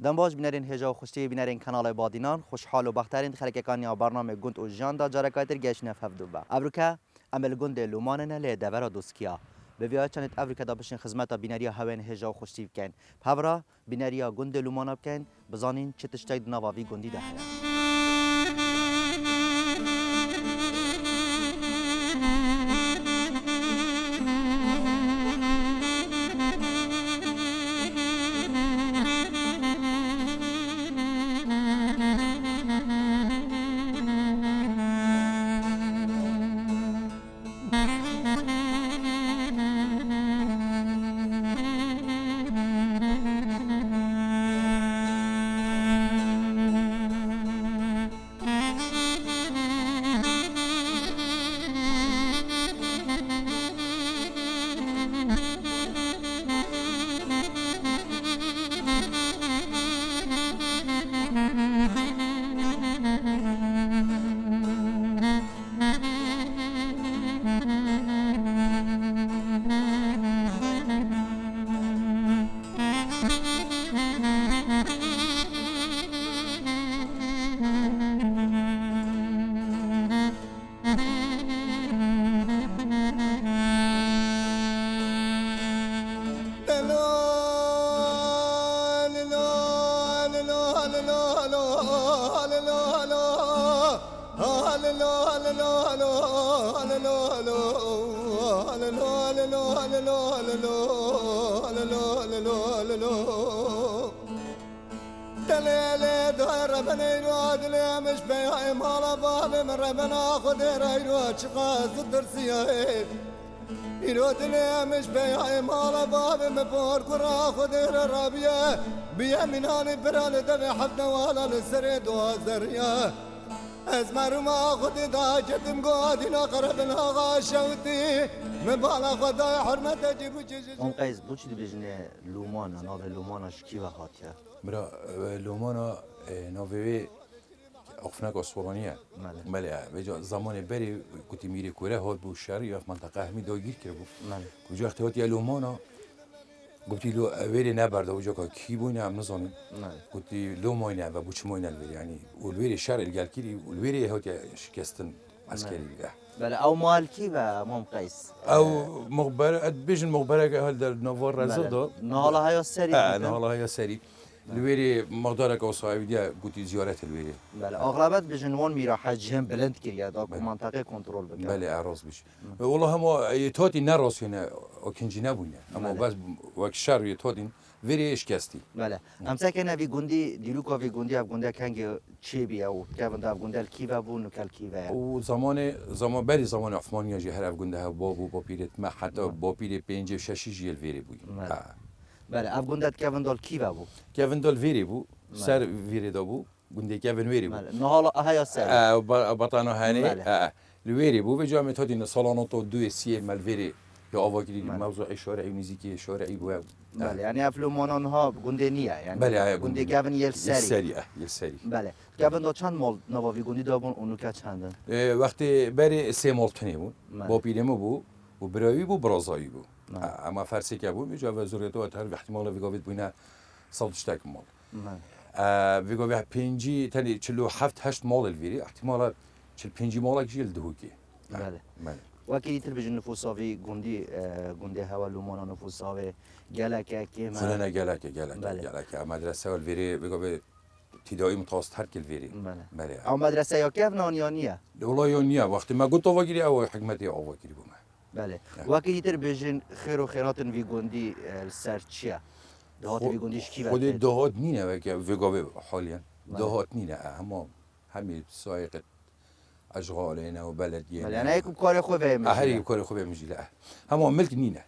دنباش بینرین هجا و خوشتی بینرین کانال بادینان خوشحال و بخترین خلککانی یا برنامه گند و جان دا جارکایتر گشنه ففدو با ابروکا عمل گند لومانه لی دورا دوسکیا به ویا چنت ابروکا دا بشین خدمت بینریا هوین هجا و خوشتی بکن پاورا بینریا گند لومانا بکن بزانین چه تشتای نواوی گندی ده از مرم خود دا جتم قادین قربنا غاشوتي مبالا خدا حرمت جيبو اون قیز بوچ دی بجنه لومانا ناو لومانا شکی و هاتیا مرا لومانا ناوی أخفناك أسوانية ملأ بجا زمان بري كنت ميري كوره هاد بو شهر في منطقة همي داير كربو وجا اختيارات لومانا قلت له ويري نبرده وجا كي بوينه عم نظامي قلت له موينه و بوش موينه الويري يعني والويري شرع الجالكيري والويري هو شكستن عسكري بله او مالكي و مام قيس او مخبر بيجن مخبره هل در نوار رزق نهالا هيا سري نهالا هيا سري الويري مقدارك او صاحبي دي قلت زيارة الويري بله اغلبت بجنوان میرا حجم بلند كريا دا منطقه كنترول بك بله اعراض بش والله هم يتاتي نراس هنا اكنجي نبونه اما بس وقت شهر يتاتين ويري اشكستي بله امسا كنا في گوندي ديلوكا في گوندي اب گوندا كانگ چي بيا و كابن دا گوندا الكيفا بو نكال كيفا و زمان بري زمان عثمانيا جي هر گوندا بابو بابيرت ما حتى بابير 5 6 جيل ويري بو بله اف گوندات كابن دال كيفا بو كابن دال ويري بو سر ويري دا بو گوندي كابن ويري بو نهالا هيا سر بطانو هاني الويري بو بجامع تادين صالوناتو دو سي مال ويري يا آواگیری موضوع شارعی موزیکی شارعی بود. بله یعنی افلومانان ها گنده نیه یعنی بله گنده گاون یل سری یل سری بله گاون دا چند مال نواوی گندی دابون اونو که چندن وقتی بری سه مال تنی بود با پیرمو بود و برایی بود برازایی بود اما فرسی که بود میجا وزارت و هر وقتی مال ویگاوید بینه صدش تک مال ویگاوی پنجی تنی 47 8 مال الویری احتمالا 45 مال جیل دهوکی بله وكيل تلفزيون نفوساوي گوندي هوا لومانا نفوساوي جالك كيما فلان جالك مدرسه والفيري بيقول ابتدائي متوسط هر كل فيري بله او مدرسه يا كيف نانيانيه والله يونيا وقت ما قلت واجري او حكمتي او واجري بما بله وكيل تلفزيون خير وخيرات في گوندي السرچيا دهات في گونديش كي خود دهات نينه ويقول حاليا دهات نينه اما همي سائق اشغالنا وبلدينا بله انا هيك كار خو فهم هري كار خو فهم لا هم ملك نينا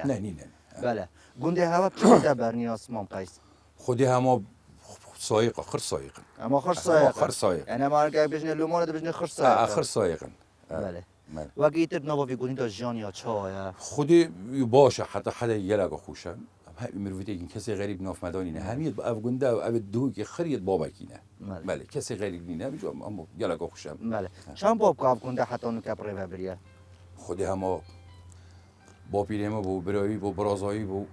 نه نينا بله گنده هوا بچه برنی اسمان قیس خودی هم سائق آخر سائق اما آخر سائق یعنی ما اگه بجنه لومان ده بجنه آخر سائق بله وقتی نوا في گونی دا جان یا چای خودی باشه حتی حدا یلگا خوشه مرویتی این کسی غریب ناف مدانی نه همین اف گنده و اف دو که خرید بابا کینه بله کسی غریب نه میجو اما یلگا خوشم بله چند باب کاف گنده حتی اون کپره و بریه خودی هم با پیرمو بو برایی بو برازایی بو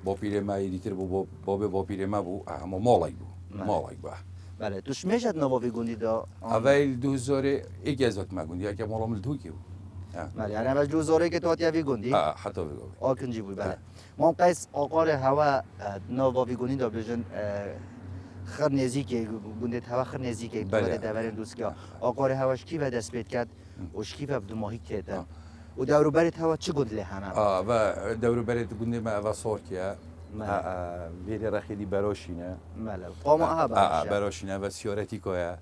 با پیر ما دیتر با پیر ما بو اما مالک بو مالک با بله توش میشد نواوی گوندی دا اول 2011 ما گوندی که مالام دو کی بو بله یعنی اول 2000 که تو یاوی گوندی حتی بگو آکنجی بود بله ما قیس آقار هوا نواوی گوندی دا بجن خر نزیک گوندی هوا خر نزیک بله. دورن دوسکیا آقار هواش کی و دست پید کرد وش کی و بدو ماهی کردن و دورو برت هوا چه گوند له همه و دورو برات گوندی ما و صور کیا بله. ویری رخیدی براشینه بله قام ها براشینه و سیارتی که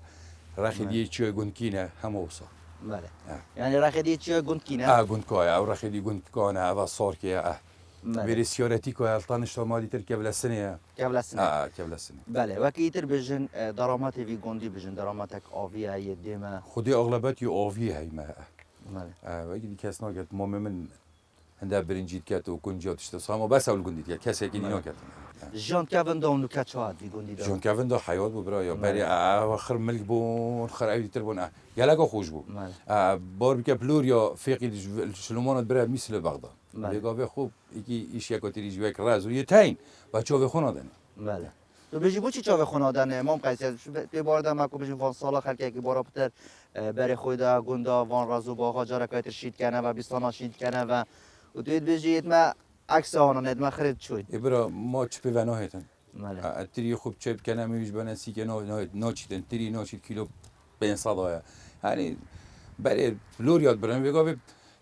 رخیدی چی گوندکینه هم اوسا بله یعنی رخیدی چی گوند کینه گوند که او رخیدی گوند کانه و صور کیا ویری سیارتی که التانش تو مالی تر قبل السنه قبل السنه قبل السنه بله وکی ایتر بجن درامات وی گوندی بجن دراماتک آویه یه دیمه خودی اغلبیت آوی هی ما بله و اگه کس نگه من هنده برنجید که تو کنجات اشتسام و بس اول گندید کسی که نینا کرد جان کوین داونو کچواد وی گوندی جون کوین دا حیات بود برای برای آخر ملک بون آخر عیدی تر بون یلاگا خوش بود بار بکه بلوریا فقی شلومانت برای مثل بغداد بگاه خوب یکی ایش یکاتی ریجوک راز و یه تاین بچه ها خونه دنی بله تو بجی بو چی چاوه خونادن امام قیس به بار دم کو بجی وان سالا خلک کی بارا پتر بر خویدا گوندا وان رازو با هاجر کایت شید کنه و بیستانا شید کنه و دوید بجی ما عکس آن ند ما خرید چوید ابرا ما چپی و نهایتن بله تری خوب چپ کنه میش بنسی که ناچیدن تری ناچید کیلو 500 آیا یعنی برای بلوریات برام بگاه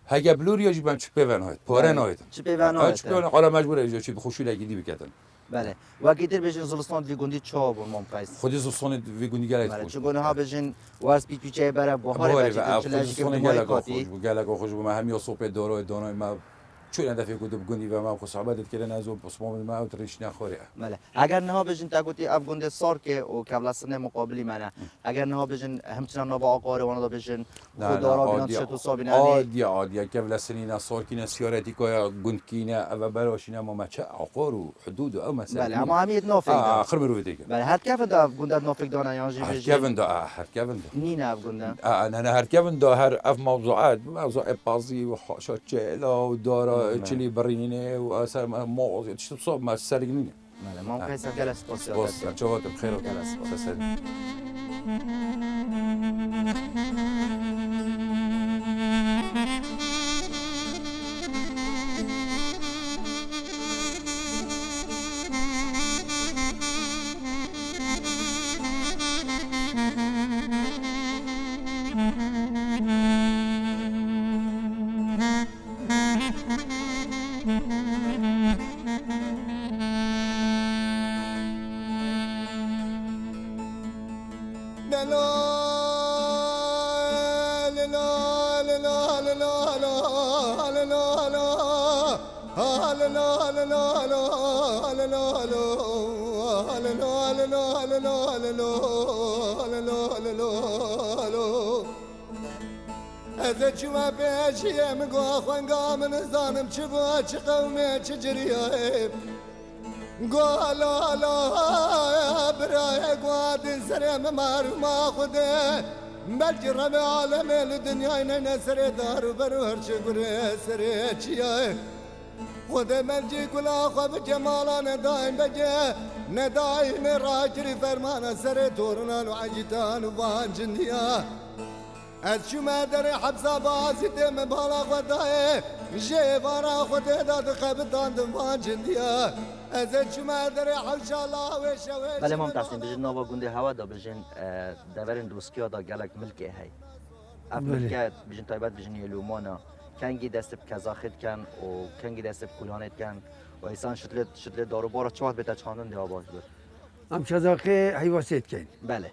هگه بلوریا جی بام چپی و نهایت پاره نهایتن چپی و نهایت چپی حالا مجبوره ایجا چی بخوشی لگیدی بکتن بله وقتی تر بجن زلستان وی گوندی چا بون امام قیس خودی زستان ویگونی گلایت بله خوش چون ها بجن ورس پیچه برای بهار بهاری بچه و چلاجی که زستان مای گلگا کاتی خوش گلگا خوش ما همی صبح دارای ما چون دفعه گفت بگونی و ما خصوصا کردن از اون پسمام ما اوترش نخوره بله اگر نه بجن تا گویی افغان سار که او قبل سنه مقابلی منه اگر نه بجن همچنان نه با آقاره وانا بجن خودارا بینات شتو صابینانی عادی قبل سنین صار کینه سیارتی که گندکینه و براشینه ما مچه عقار و حدود و مثلا بله اما همیت نافک دار آخر مرو دیگه بله هر کف دا گندت نافک دانه یانجی بجن هر کفن دا نین افغان أنا هركبن ده هر موضوعات بازي وشاتشيلا ودارا تشيلي بريني وأسر موضوع تشتصوب ما سرقني بله ما قیس جلس بس پاسیات شوات بخير جلس از چما پیشی مگو خوانگا من زانم چه با چه قومه چه جریه گوالا لا برای گواد سرم ما خوده بلکه رب عالم الدنیا نه سر دار برو هر چه گره سر چیه خود ملجی کلا خواب جمالان دایم بجه ندایم راجری فرمان سر تورنان و عجیتان و وان جندیا از شما در حبسا بازی تم بالا خدای جوارا خود داد خبتان دمان جندیا از شما در حوش الله و شوی بله ما تصمیم بجن نوا گنده هوا دا بجن دورن دوسکیا دا گلک ملک هی ملکت بجن تایبت بجن یلومانا کنگی دست کزاخت کن و کنگی دست کلانت کن و ایسان شتل دارو بارا چواد بتا چاندن ده آباز بود ام کزاخه حیواسیت کن بله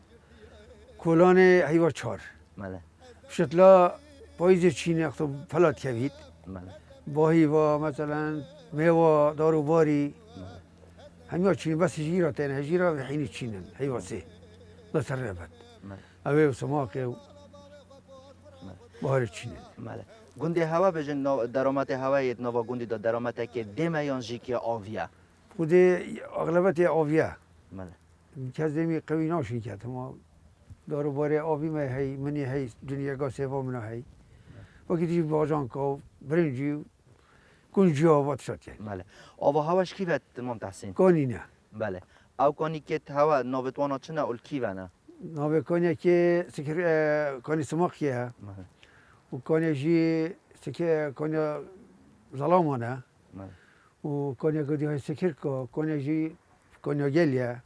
کلان حیوا چار بله شتلا پاییز چینی اختو فلات کوید بله باهی و مثلا میوه دارو باری همه چینی بس هجیرا تین هجیرا و حینی چینن حیواسی نصر ربط اوه و سماقه و بهار چینن بله گنده هوا بجن درامت هوا یه نوا گندی دا درامت که دم یانجی که آویه خود اغلبت آویه بله کزدمی قوی ناشین کرد ما دارو باری آبی می هی منی هی دنیا گا سیوا منا هی وقتی باجان کو برنجی کنجیا و تشات یعنی بله آب و هواش کیفت مام تحسین کانی نه بله او کانی که هوا نوبتوانا چنه اول کیونه نابه کانی که سکر کانی سماقیه بله و کانی جی سکر کانی ظلامانه بله و کانی گودی های سکر کو کانی جی کانی گلیه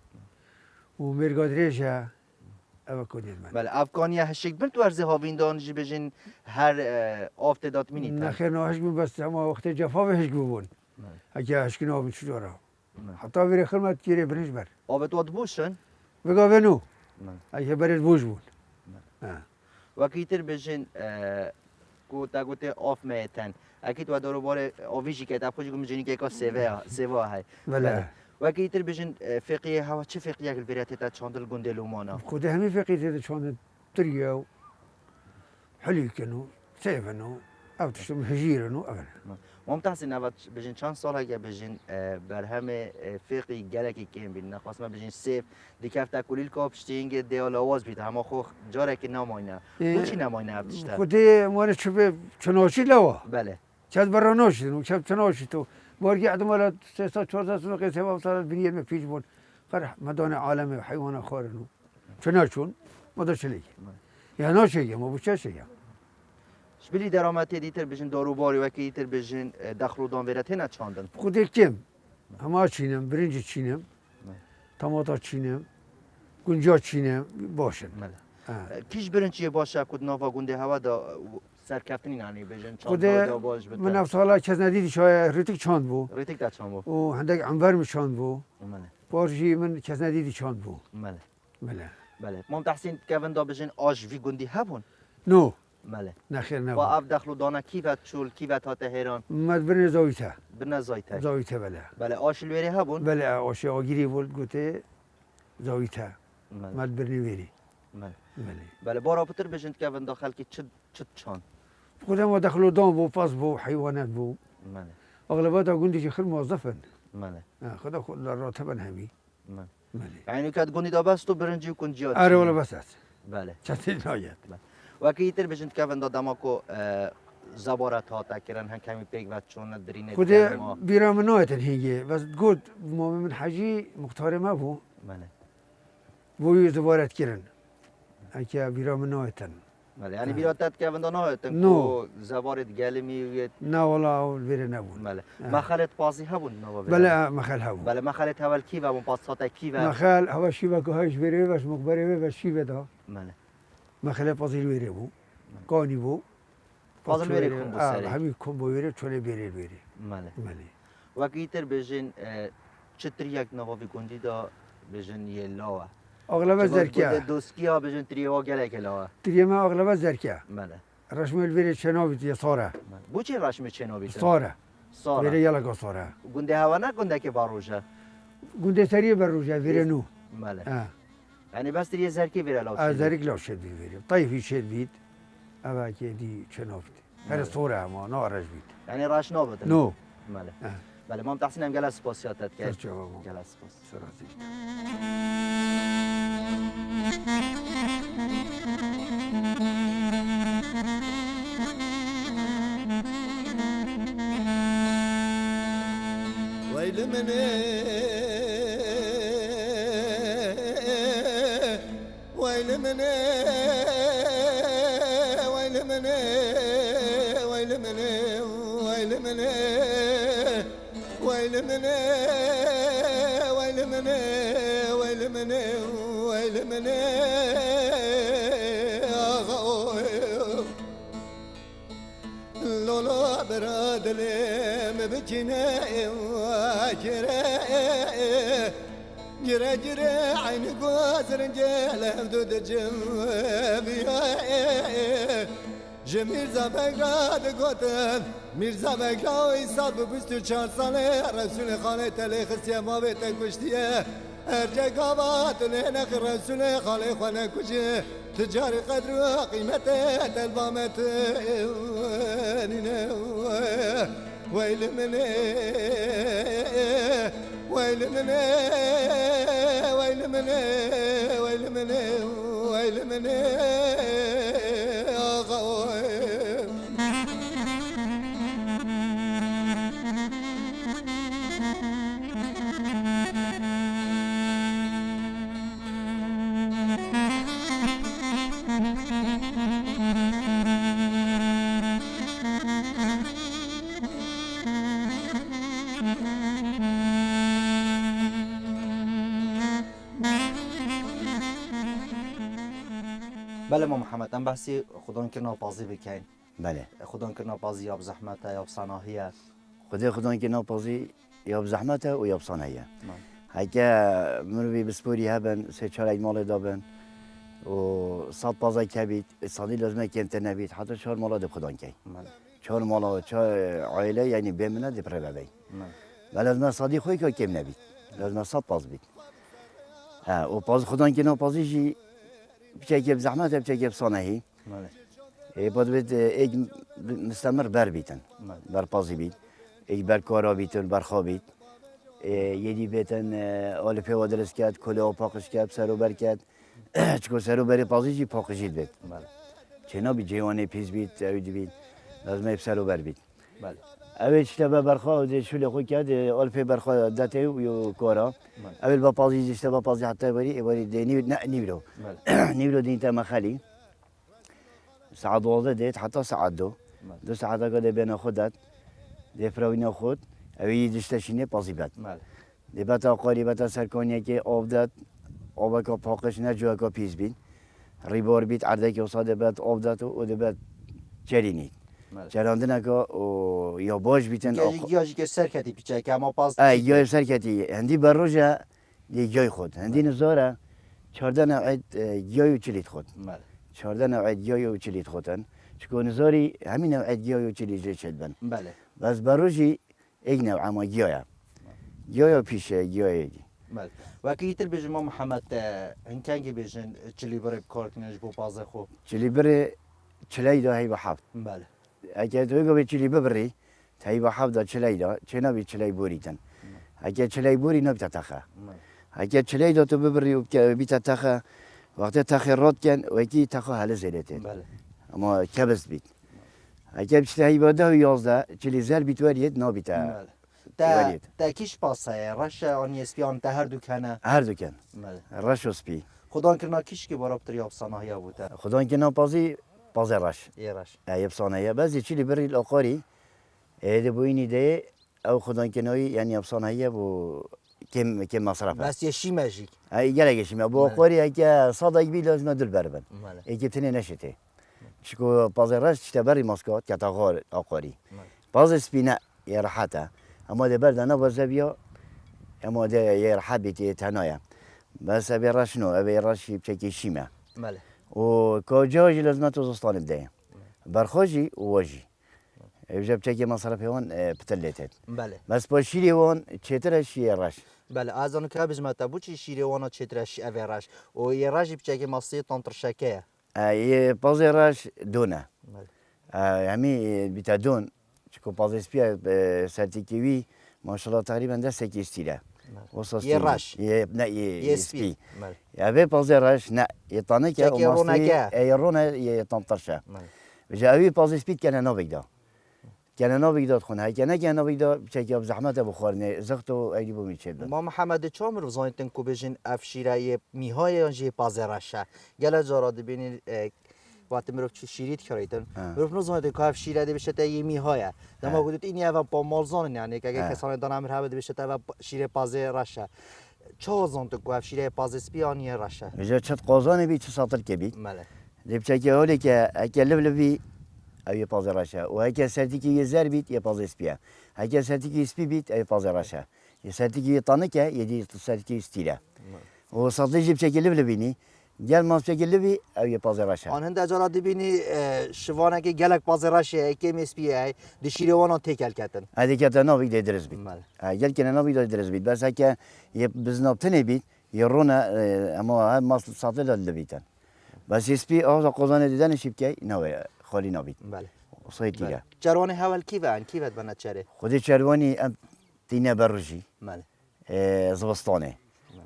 و مرگادریجه او کانی من بله افغانیه هشک بنت ورزه هاویندان جی بجین هر آفت داد مینی نه خیر نه هشگون بس اما وقت جفا به هشگون بون اگه هشگون آب چجوره حتی ویره خدمت گیره برنج بر آبت واد بوشن بگا بنو اگه برد بوش بون وکیتر بجین گوتا گوته آف میتن اکید و دارو باره آویجی که تابخوشی که مجنی که سوا های بله وکیتر بجین فقیه هوا چه فقیه که البریت تا چاندل گنده لومانا خود همین فقیه چون تریو حلی کنو سیفنو او تشتم هجیرنو اولا ممتاز نبات بجین چند سال هایی بجین بر همه فقی گلکی کم بین نخواست ما بجین سیف دیکف تا کلیل کابشتینگ دیال آواز بیده همه خو جاره که نماینه چی نماینه ابتشتا خود مانه چناشی لوا بله چند براناشی نو چند چناشی تو بارگی عدم ولا 3 4 سال قیسه و سال بنیه مفیش بود قرح مدان عالم حیوان خارنو چناشون مدار شلیگی یا ناشیگی ما بچه شیگی شبیلی درآمدی دیتر بجین داروباری و که دیتر بجین دخل و دام ورته نه چاندن خود کم همه چینم برنج چینم تماتا چینم گنجا چینم باشن بله کیش برنجی باشه کد نوا گنده هوا دا سرکفتنی نانی بجین خود چاند باش بده من افسالا کس ندیدی شاید ریتک چاند بو ریتک دا چاند بو و هندک عنبر می چاند بو بله بارجی من کس ندیدی چاند بو بله بله بله مام تحسین که وندا بجین آج وی گندی هبون نو بله نخیر نبو با اف دخل و دانه کیفت چول کیفت هات هیران مد برن زاویته بنزایت زاویته بله بله آشل وری هبون بله آشه آگیری بود گوته زاویته بله مد برنی ویری بله بله بله بارا پتر بجین که وندا خلکی چد چان خودم ما دخلوا دام بو پاس بو حیوانات بو بله اغلبات گندی خل موظفن بله خدا خود راتبن همي بله بله یعنی که گندی دا بس تو برنجی و کنجیات اره ولا بس بله چطور ناید و که ایتر بجین که وندا دماکو زبارت ها تکرن هم کمی پیگ و چون درینه خود بیرام نایتن هیگه بس گود ما من حاجی مختار ما بو بله بو زبارت کرن اکیا بیرام نایتن بله یعنی بیراتت که وندا نهایتن نو. کو زبارت گلمی نه والله اول بیره نبون بله مخالت پازی هبون نوا بله مخل هبو بله مخالت اول کی و اون پاسات کی و مخل هوا شیبه که هایش بیره بس مقبره بس شیبه دا بله مخل پازیل بیره بو کانی بو فاضل بیره کن بو سری همین کن بو بیره چونه بیره بیره بله بله و که ایتر بجین چطور یک نواوی گندی دا بجین یه لاوه اغلب زرکه دوسکی ها بجین تریوا گله که لاوه تريما اغلب زركه بله رشم الفيري شنوبت يا صوره بو چه رشم چنو بیتن صوره سارا فيري يلا قصوره گنده هوا نه گنده که باروشه قندي تري بروجا فيري نو بله یعنی بس تریه زرکی بیره لاو زرك لو شد فيري طيب يشد بيت ابا كي شنوبت هذا صوره ما نارج بيت یعنی راش نابودن نو بله بله مام تحسین هم گله سپاسیاتت که گله سپاس سراتي ويل مني ويل مني ويل مني ويل مني ويل مني ويل مني ويل مني ويل مني ويل مني لولا براد لي مبجنا جرى جرى جرى عين قوس رجال حدود جنبيا جميل زبقراد قوتن میرزا بگلاوی سال به 24 ساله رسول خانه تلی خسیه ما بیت کشتیه ارجع قابات لنخ رسول خاله خانه کشیه تجاری قدر و قیمت تلبامت ویل منه ويل مني ويل مني ويل مني ويل مني بله ما محمد ام بحثی خودان کرنا پازی بکن بله خودان کرنا پازی یا بزحمت یا بصناهیه خدای که ناپازی یا بزحمته و یا بصنایه هکه مروی بسپوری هبن سه چهار مال دابن و صد پازای کبید صدی لازمه که انت نبید حتی چهار مالا دب خدان کی چهار مالا چهار عائله یعنی بمنه دب ربعی و لازمه صدی خوی که کم نبید لازمه صد پاز بید و پاز خدان که ناپازی جی بچه بزحمته بچه بصناهی باید بید ایک مستمر بر بیتن بر پازی بید ایک بر کارا بیتن بر خواب بید یدی بیتن آل پیوا درست کرد کلا و پاکش کرد سرو بر کرد چکو سرو بری پازی جی پاکشید بید چنا بی جوانی پیز بید اوید بید لازمه سرو بر بید اوید شتبه برخواه شوله خوی کرد آل پی برخواه داته و کارا اوید با پازی شتبه پازی حتی بری بری نیورو نیورو دینتا مخالی ساعت 12 ديت حتى ساعت دو ساعت قد بين خودت دي فراوينا خود اوي دشتشينه بازيبات دي بتا قريبتا سركونيه كي اوفدت اوبكا پاقش نجوكا پیز بين ريبار بيت عردك وصاد بات اوفدت و دبات چريني چراندنكا و يا باش بيتن گیاجی که سرکتی پیچه که اما پاز يا سركتي هندي بروجا دي جاي خود هندي نزاره 14 نوعيت جاي و چليت خود 14 نوع گیاه و چلیت خودن چون نزاری همین نوع گیاه و چلی جشد بن بله بس بروجی یک نوع ما گیاه پیشه گیاه بله و کی تر بجن ما محمد هنگی بجن چلی بره کار کنش بو پازه خو چلی بره چلی دا هی بحفت بله اگه تو گوی چلی ببری هی بحفت دا چلی دا چه نبی چلی بوریتن اگه چلی بوری نبی تخه اگه چلی دا تو ببری و بیت تخه وقتی تخیرات کن و کی تخا حل زیرته اما کبست بید اگه بچه هی باده و 11 چلی زر بیت ورید نابیته تا کیش پاسه رش آن اسپیان تا هر دکانه هر دکان رش و سپی خدان کرنا کیش که برابر یا صنایع بوده خدان که نپازی پازه رش رش یه صنایع بعضی چلی بری الاخری ایده بوینی ده او خدان که نوی یعنی صنایع بو كم مصرفه بس يشي ماجيك هاي قالك شي ما بو قوري هيك صدق بي لازم دل بربن هيك تني نشتي شكو بازراش تبري ماسكات كتاغور اقوري باز سبينا يا راحته اما ده برد انا بزبيا اما ده يا راحه بيتي تنايا بس ابي راشنو ابي راشي بشكل شيما ماله وكوجوج لازم توصل بدايه برخوجي ووجي يجب بشكل مصرفي هون بتلتت بله بس باشيلي هون تشترش يا راش بله از آن که بجمع تبوچی شیری وانا چترش اوراش و یه راجی بچه که ماسی تانتر شکه یه بازی راش دونه همی بیت دون چون بازی سپیا سرتیکیوی ماشاءالله تقریبا دست کیستیره یه راش نه یه سپی یه بازی راش نه یه تانه که یه رونه یه تانترشه بجای بازی سپید کنه نبیده کنه نبیداد خونه هی کنه کنه نبیداد چه زحمت بخورنه زختو ایدی بو میچه ما محمد چامر زانتن کو بجن افشیره میهای انجی پازراشه گله جاراد ببینید وقت میرفت چه شیرید کردن میرفت نزانید که افشیره دی بشه تا یه میهای دما گفتید این اول با مالزان یعنی که اگه کسانی دان امر هبه بشه تا شیره پازراشه چه زانت کو افشیره پازسپیانی راشه میشه چت قازانی بی چه ساطر کبی ماله دیپچه که حالی که اکل لبی اوی پازراشه و اگه سرتیکی یه زر بیت یه پاز اسپیه اگه سرتیکی اسپی بیت اوی پازراشه یه سرتیکی تانه که یه دی سرتیکی استیره و ساطری بچه که لبینی گل ماس بچه که لبی اوی پازراشه آن هند اجازه بینی شوانه که گلک پازراشه که مسپیه دشیره وانا تکل کردن ادی که تا نوی درس بیت گل که نوی درس بیت بس اگه یه بزنابتنی بیت یه رونه اما هم ماس ساطر لبیتن بس اسپی آز قازان دیدن شبکه نوی خالی نبید. بله. صحیح دیگه. چروانی حوال کی وان کی ود بنات چره؟ خودی چروانی ام تینه برجی. بله. زبستانه.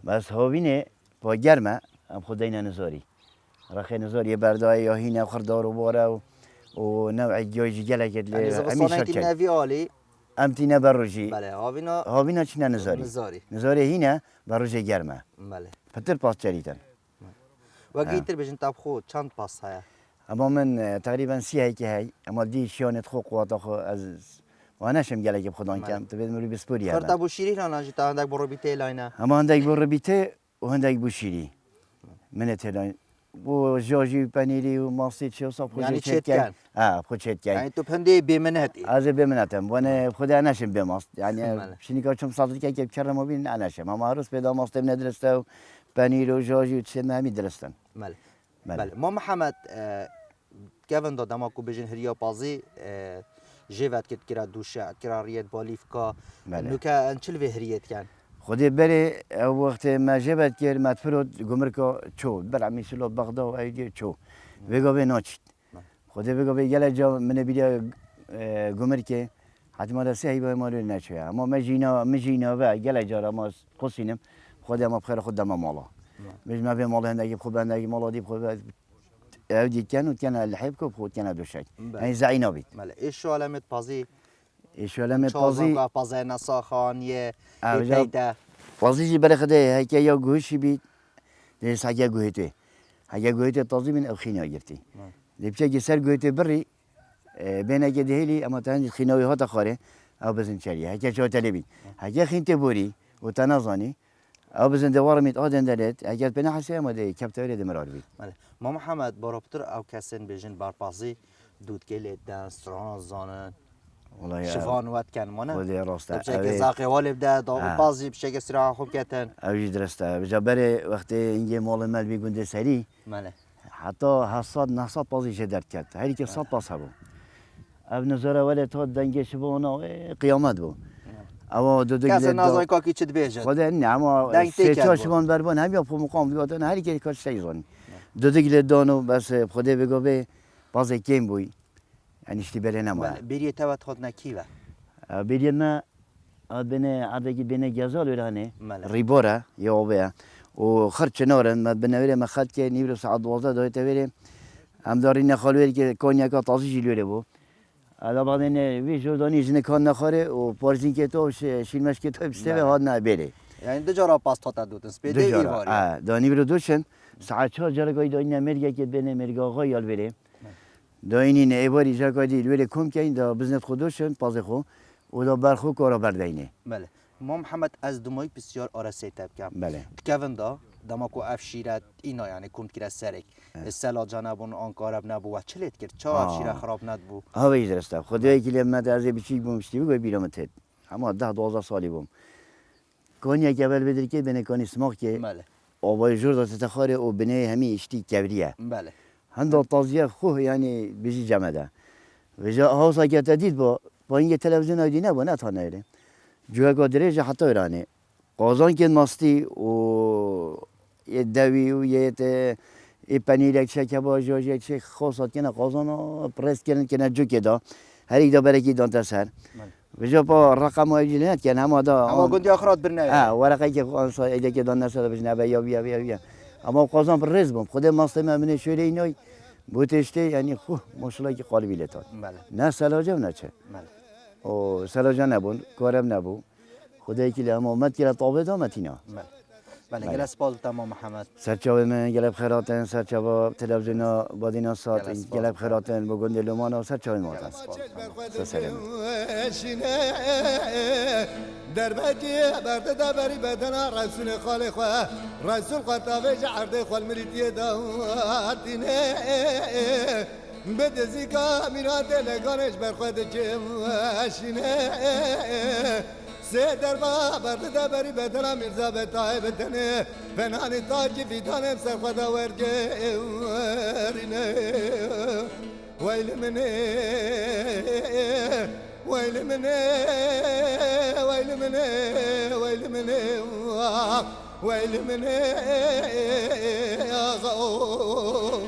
بس هاوینه با گرمه ام خداینا نزاری. رخی نزاری بردای یا هینه خردار و باره و نوع جایجی گله کد لی. زبستانه تینه وی عالی. ام تینه برجی. بله. هاوینا چنه نزاری. نزاری هینه برجی گرمه. بله. پتر پاس چریتن. و گیتر بجن تاب خود چند پاس هست؟ اما من تقریبا 3 هیکه هی اما دی شیانت خو قوات خو از وانشم گله که خدان کم تو بید مری بسپوری هم فرتا بوشیری نه جی تا هندک برو بیته لاینه اما هندک برو بیته و هندک بوشیری من تلاین بو جاجی و پنیری و ماسی چه صاحب خود یعنی چت چتکن. خود چت کن یعنی تو پنده بیمنهتی از بمنتم وانه خدا نشم بماست یعنی بله. شنی که چون ساعتی که کردم و بین نشم اما هر روز پیدا ماستم ندرسته و پنیر و جاجی و چه نمی درستن بله بله. بله ما محمد کیون دادم اکو بجن هریا بازی جیوت کت کرا دوشه کرا ریت بالیف کا بله. نوکا انچل به هریت کن خودی بری وقت ما جبت کرد مدفرود گمرکا چو برا میشلو بغداد و ایدی چو بگو به ناچید خودی بگو به گله جا من بیریا گمرکه حتی ما دسته هی با ما رو نچه اما مجینا و گله جا ما قصینم خودی ما بخیر خود ما مالا مش ما به مالا هندگی خوب هندگی مالا دیب خوب اودی کن و کن الحب کو خود کن دوشک این زعینا بید بله ایش شو علامت بازی ایشو علامت بازی بازی نساخانیه اوجا پیدا بازی برای خدا هیچ یا گوشی بید دیس هاگه گوهته هاگه گوهته تازی من خینا گرفتی دیپچه که سر گوهته بری بینه که دهلی اما تنج خیناوی ها تخاره او بزن چریه هاگه چه تلبی هاگه خینته بوری و تنازانی او بزن دوار میت آدم دارد هاگه بنا حسی اما دی کپتاری دمرار بید بله ما محمد بارابطر او کسین بجن بارپازی دود گله دن سران زانن والله شفان وقت کن مانه خودی راسته بچه زاقی والب ده بازی بچه استراحه خوب کتن اوجی درسته بجا بری وقتی اینجا مال مال بیگونده سری بله حتی 700 بازی چه درد کرد هری که 100 پاس هبو اب نظاره ولی تا دنگش بو اونا قیامت بو اما دو کسی گله نازای کاکی چت بیجن خود نه اما دنگ سه تیکت چهار بو. شبان بربان هم یا پو مقام بیادن هری که کاش سیزانی دو گله دانو بس خدا بگو به باز کیم بوی یعنی اشتی بله نماه بله بیری توت خود نکیوه بیرین ما بینه عادی بینه جزال ورانه بله. ریبورا یا اوبه و خرچ نورن ما بنویره ما خد که نیبر ساعت 12 دوی تبریم هم دارین نخالویر که کنیا که تازه جلوره بو الا بعدین وی جردانی جن کان نخوره و پارزین که تو شیلمش که تو بسته هاد نه بره یعنی دو جارا پاس تا دوتن سپیده دو ایواری دانی برو دوشن ساعت 4 جرگای داین مرگه که بین مرگا آقا یال بره داینین ایواری جرگای دی لوره کم که این دا بزنت خودشون پاز خو و دا برخو کارا بردینه بله ما محمد از دمای بسیار آرسته تب کم بله کون دا دماکو افشیرت اینا یعنی کند کرد سرک سلا جانبون آنکارب نبو و چلیت کرد چا افشیره خراب ندبو ها وی درسته خدایی که لمت از بچیک بومشتی بگوی بیرام تد اما 10-12 سالی بوم کنی که اول بدر که بینه کنی سماق که بله آبای جور دست تخاره و بینه همی اشتی کبریه بله هنده تازیه خوه یعنی بیشی جمع ده و جا هاوسا که تدید با این تلویزیون هایدی نبا نه تا نیره جوه که درجه حتی ایرانه قازان که ماستی و یه دوی و یه پنیر یک شکه با جاج یک شک خاصات کنه قازان ها پرست کنن کنه جو که دا هر یک دا برکی دان تسر و جا با رقم های جلینت کنه همه دا اما گندی آخرات برنه ورقه که خانسا ایده که دان نسر بجنه بیا بیا بیا بیا اما قازان پرست بوم خود ماسته من شوره اینای بوتشته یعنی خوب ماشالله که قالبی لطان بله نه سلاجم نه چه بله و سلاجه نبود کارم نبود خدایی که لهم آمد که طابه دامتینا بله گل اسپاز تمام محمد سرچاوه من گلب خیراتن سرچاوه تلویزیونا بادینا سات گلب خیراتن بگنده لومانا سرچاوه ماتن سلام در بجی برده دبری بدنا رسول خال خواه رسول قطعه جعرده خال مریتی داتینه بده زیکا میرات لگانش برخواد جمعشینه سه در با برده دبری بدنا میرزا به طایب تنه فنانی تاجی فیدانم سر خدا ورگه ورینه ویل منه ويل مني ويل مني ويل مني ويل مني يا غو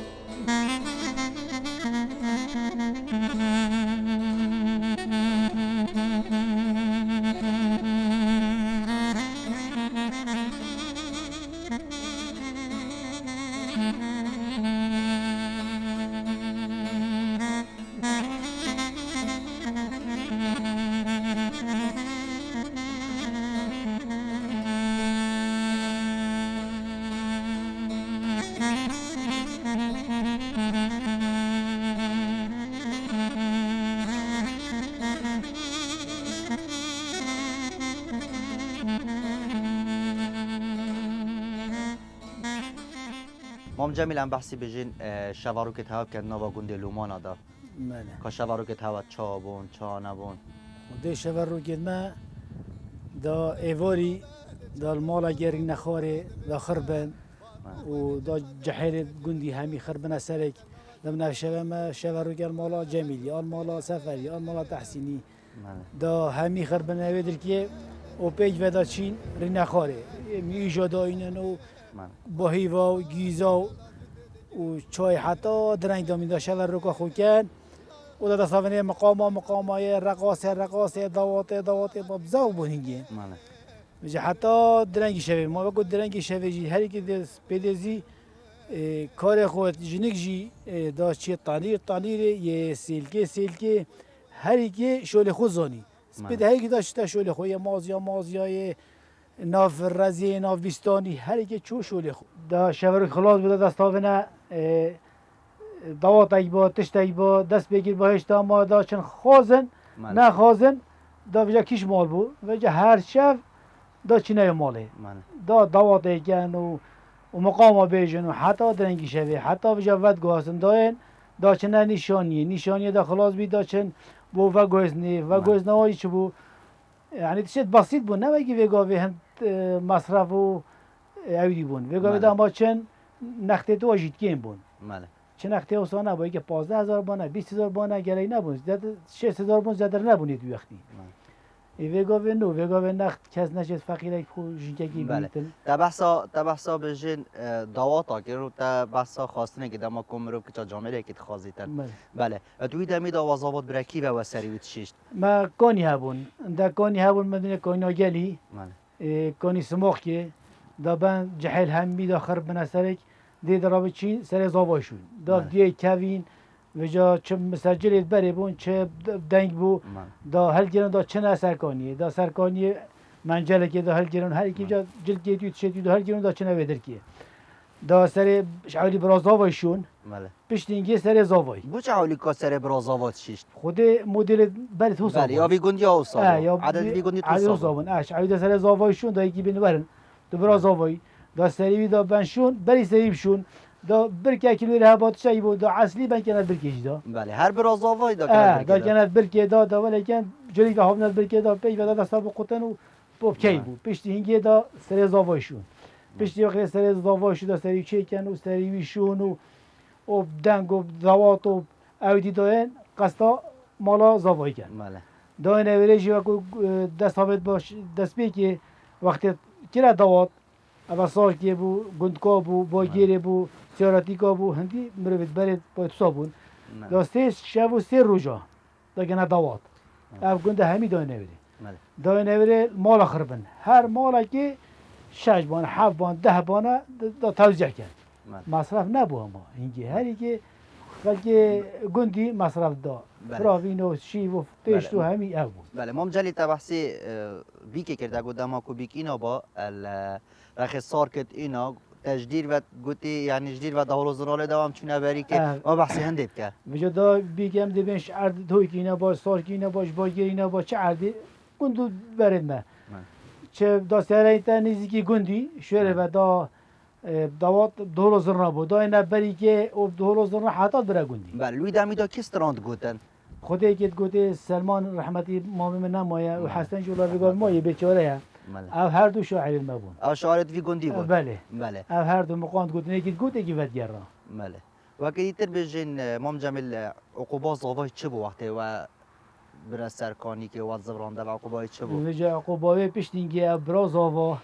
مام جمیل هم بحثی بجین شوارو که تهاب کرد نوا گنده لومانا دا ماله که شوارو که تهاب چا بون چا نبون ده شبر رو گید ما دا ایواری دا المالا گری نخواره دا خربن و دا جحیل گندی همی خربن سرک دا من شبه ما شبر رو گر مالا جمیلی آن مالا سفری آن مالا تحسینی دا همی خربن اویدر که و پیج ودا چین ری نخواره میجا دا اینن و با هیوا و گیزا و چای حتی درنگ دا میدا شبر رو که خود کن و دا تصاویر مقامای رقاصه دوات بابزاو بونیگه میشه حتی درنگی شوی ما بگو درنگی شوی جی هری که دست پیدازی کار خود جنگ جی داشت چه تانیر یه سیلکه هری که شغل خود زانی سپید هری که داشت شغل خود مازیای ناف رزی ناف بیستانی هری که چو شغل خود دا شور خلاص بوده دستاوینه دوات ای با تشت ای با دست بگیر با هشتا ما دا چن خوازن نه خوازن دا وجا کیش مال بود وجا هر شب دا چینه ماله دا دوات ایگن و مقام بیجن و حتی درنگی شوی حتی وجا ود گوهستن داین دا چنه نشانیه دا خلاص بید دا چن بو و گوهزنه هایی چه بو یعنی تشت بسیط بود نه بگی وگاوی هند مصرف و اویدی بون وگاوی دا ما چن نخته تو آجید کیم بون چه نخته حسانه باید که 15,000 بانه 20,000 بانه گلی نبود 6,000 بون زدر نبونید دو وقتی وگاوی نو وگاوی نخت کس نشد فقیره خو جنگی بله تا بحثا بجین دواتا که رو تا بحثا خواستنه که دما کمرو که چا جامعه که خازیتن بله و توی دمی دا وظافت برکی و سری ویت شیشت ما کانی هبون دا کانی هبون مدونه کانی آگلی کانی سماخ که دا بن جحیل همی دا خرب بنسرک دی درابه چین سر زاوایشون دا دیه کوین و جا چه مسجلت بری بون چه دنگ بو دا هل گرن دا چه نه سرکانیه دا سرکانیه منجله که دا هل گرن هر کی جا جلد گیتوی تشتوی دا هل گرن دا چه نه ودر کیه دا سر شعولی برا زاوایشون پشتینگی سر زاوای بو چه حالی که سر برا زاوات شیشت خود مدل بله تو بله یا وی گوندی یا اوسا عدد وی گوندی تو سابون شعولی دا سر زاوایشون دا یکی بین برن دا برا زاوای دا سریوی دا بنشون بری سریبشون دا برکه کیلوی هبات شایی بود دا اصلی بن کنات برکهش دا بله هر براز آوای دا کنات برکه دا کنات برکه دا ولیکن جوری که هفنات برکه دا پیش و دا دستا بقطن و پوب کی بود پشتی هنگی دا سر زاوایشون پشتی وقتی سر زاوایشون دا سری چیکن و سریویشون و دنگ و دوات و اودی داین قصدا مالا زاوای کن دا نویرجی و دست هفت باش دست بی که وقتی کلا دوات اول سال که بو گندکا بو باگیری بو سیاراتیکا بو هندی مروید برید باید صابون دا سه شب و سه روزا دا گناه دوات اف گنده همی دای نویره دای نویره مال خربن هر مالا که 6 بان 7 بان 10 بانه دا توزیع کرد مصرف نبو اما اینگه هری که بلکه گندی مصرف دا فراوین و شیو و تشت و همی او بود بله مام جلی تا بحثی بیکی کرده گودم ها کو بیک اینا با رخ سار کت اینا تجدیر و گوتی یعنی جدیر و دهور زنال دوام چونه بری که ما بحثی هندید که بجا دا بیگم دیبنش عرد توی که اینا باش سار که اینا باش باگیر اینا باش چه عردی گندو برد ما چه دا سره تا نزدیکی گندی شوره و دا دوات دهور زنال بود دا اینا بری که او دهور زنال حتی بره گندی بله لوی دمی دا کس تراند گوتن خودی که گوته سلمان رحمتی مامی من نمایه و حسن جلال بگار مایه بیچاره او هر دو شاعر ما بون او شاعرت وی گندی بود بله بله او هر دو مقام گوتن یکی گوته کی ود گرا بله و که دیتر بجین مام جمیل عقوبات زاوای چه بو وقتی و برا سرکانی که واد زبرانده و عقوبای چه بو وجه عقوبای پشتینگی برا زاوا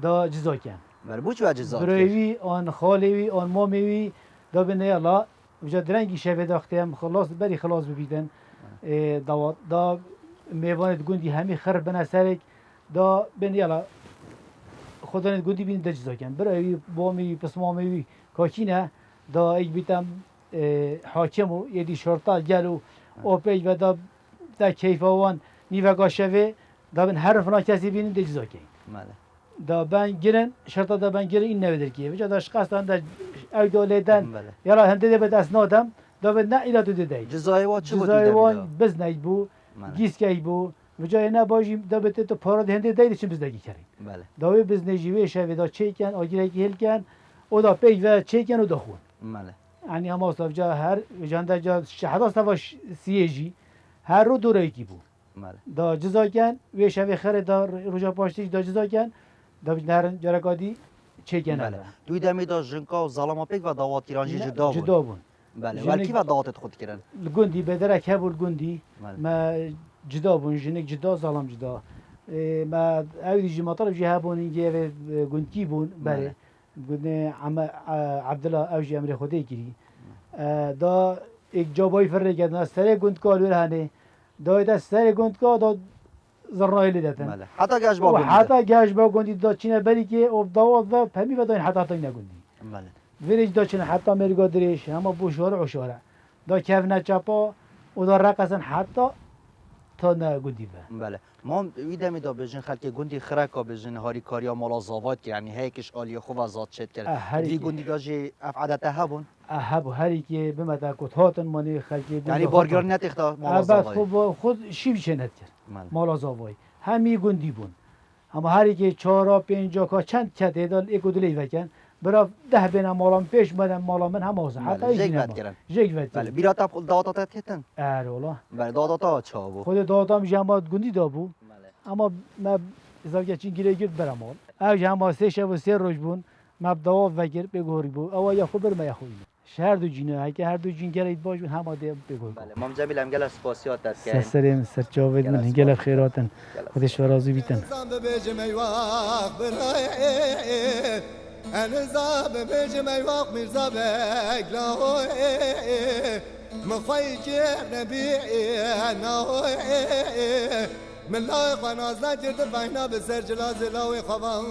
دا جزا کن بله بو چه جزا بروی آن خالیوی آن مامیوی دا بنه الله وجه درنگی شبه داختم خلاص بری خلاص ببیدن دوات دا میوانت گندی همی خرب بنا سرک دا بین یالا خودانت گودی بین دا جزا کن برای بامی پسمامی کاکینه دا ایک بیتم حاکم و یدی شرطا گلو او پیج و دا کیفاوان نیوگا شوه دا بین هر فنا کسی بین دا جزا کن دا بن گرن شرطا دا بن گرن این نویدر کیه بجا دا شخصان دا او دولیدن یالا هنده دا بد اسنادم دا بد نه ایلا دو دی جزای وان چه بود جزای وان بز نید بو گیس کی بو و جای نباشیم دا بته تو پارا دهنده دایده چیم بزدگی کریم بله داوی بزنجیوی شوی دا چه کن آگیره کی هل کن او دا پیک و چیکن و دخون بله یعنی هم اصلا جا هر جانده جا شهدا سوا سیجی هر رو دوره کی بود بله دا جزا کن و شب خیر دا روزا پاشتی دا جزا کن دا نرن جرکادی چیکن بله دوی دمی دا جنکا و ظلم پیک و دعوات ایرانجی جدا بود جدا بون بله جنگ- ولی کی و دعوتت خود کردن گندی بدرک هبول گندی بله. ما جدا بون جنگ جدا ظلم جدا ما اودی جماطر جه هبون اینجا گندکی بون بله گنده عبدالله اوجی امر خودی کری دا یک جابای فرق کردن سر گند کالور هنه دا سر گند کا دا زرنایلی دادن بله حتی گشت و با حتی گاش با گندی دا چینه بری که او داوت و پمی بدن حتی تا نگندی بله ویرج دا چینه حتی مرگا درش اما بوشوار عشواره دا کف نچپا و دا رقصن حتی تا نگندی به بله ما ویدمی دا بجن خلک گندی خرکا بجن هاری کاریا مالا زاوات کرد یعنی هیکش آلی خوب آزاد شد کرد هری وی که- گندی گاجی اف عادت هبون اهب هری که بمتا کت هاتن مانی خلکی یعنی بارگار نتیختا مالا بعد زاوات خود شیب چند کرد بله مالا زاوای همی گندی بون اما هری که چهارا پنجا کا چند کته دال یک دلی وکن برا 10 بین مالام پیش مدن مالا من هم آزه بله، حتی جگ ایجی ود نما کردن. جگ ود بله کردن بیرا تب دعوتات کتن اره والا بله دعوتات چا بو خود دادام جماعت گندی دا بو بله اما ما زاویه چین گیره گرد برام آل او جماعت سه شب و سه روز بون ما دعوت وگر بگوری بو اوا یا خوب برم یا خوب شهر دو جینه اگه هر دو جین گرید باش بون هم آده بگوی بله مام جمیل هم گل سپاسیات دست کردن سرسرم سرچاوید من هنگل خیراتن خودش فرازی بیتن زام ببيجم يواق براي انا زاب ببيجم يواق مرزا بقلاو مخيك نبي انا من لا قناز لا جرد بينا بسر جلاز لاوي خبان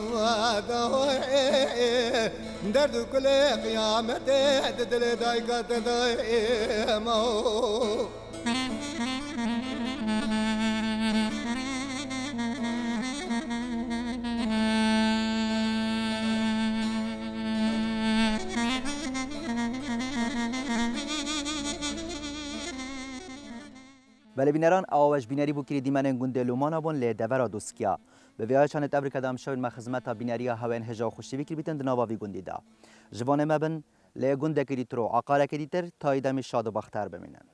درد كل قيامت دل دايقات دايما بله بینران آواج بینری بو کری دیمن گنده لومانا بون لی دورا دوسکیا به ویای چانت ابریکا دام شوین ما خدمت بینری هاون هجا خوشی بکری بیتن دناوا وی گندی دا جوان مبن لی گنده کری ترو عقاره کری تر تا ایدم شاد و بختر بمینن